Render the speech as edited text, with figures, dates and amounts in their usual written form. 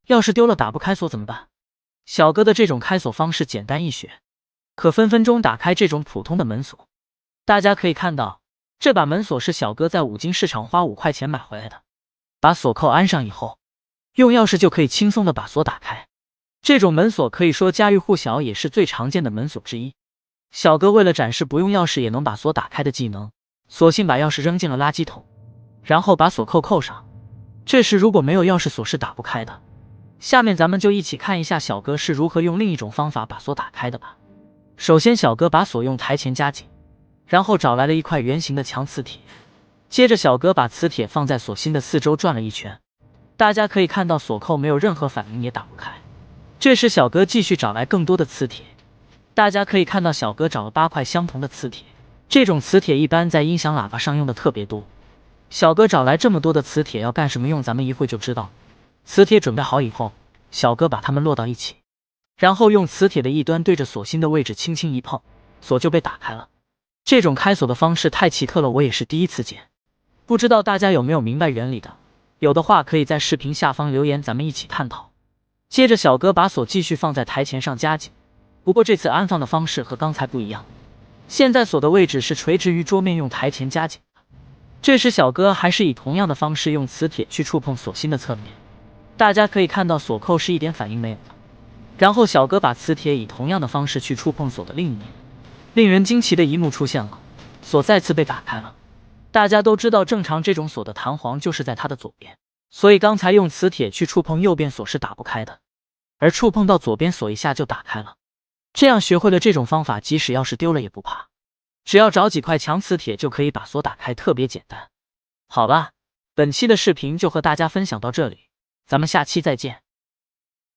要是丢了打不开锁怎么办？小哥的这种开锁方式简单易学，可分分钟打开这种普通的门锁。大家可以看到，这把门锁是小哥在五金市场花5块钱买回来的。把锁扣安上以后，用钥匙就可以轻松的把锁打开。这种门锁可以说家喻户晓，也是最常见的门锁之一。小哥为了展示不用钥匙也能把锁打开的技能，索性把钥匙扔进了垃圾桶，然后把锁扣扣上。这时如果没有钥匙，锁是打不开的。下面咱们就一起看一下小哥是如何用另一种方法把锁打开的吧。首先小哥把锁用台前夹紧，然后找来了一块圆形的强磁铁，接着小哥把磁铁放在锁芯的四周转了一圈。大家可以看到锁扣没有任何反应，也打不开。这时小哥继续找来更多的磁铁，大家可以看到小哥找了8块相同的磁铁，这种磁铁一般在音响喇叭上用的特别多。小哥找来这么多的磁铁要干什么用，咱们一会就知道。磁铁准备好以后，小哥把它们摞到一起，然后用磁铁的一端对着锁芯的位置轻轻一碰，锁就被打开了。这种开锁的方式太奇特了，我也是第一次见，不知道大家有没有明白原理的？有的话可以在视频下方留言，咱们一起探讨。接着小哥把锁继续放在台前上夹紧，不过这次安放的方式和刚才不一样，现在锁的位置是垂直于桌面，用台前夹紧。这时小哥还是以同样的方式用磁铁去触碰锁芯的侧面，大家可以看到锁扣是一点反应没有的。然后小哥把磁铁以同样的方式去触碰锁的另一面，令人惊奇的一幕出现了，锁再次被打开了。大家都知道，正常这种锁的弹簧就是在它的左边，所以刚才用磁铁去触碰右边锁是打不开的，而触碰到左边锁一下就打开了。这样学会了这种方法，即使钥匙丢了也不怕，只要找几块强磁铁就可以把锁打开，特别简单。好吧，本期的视频就和大家分享到这里，咱们下期再见。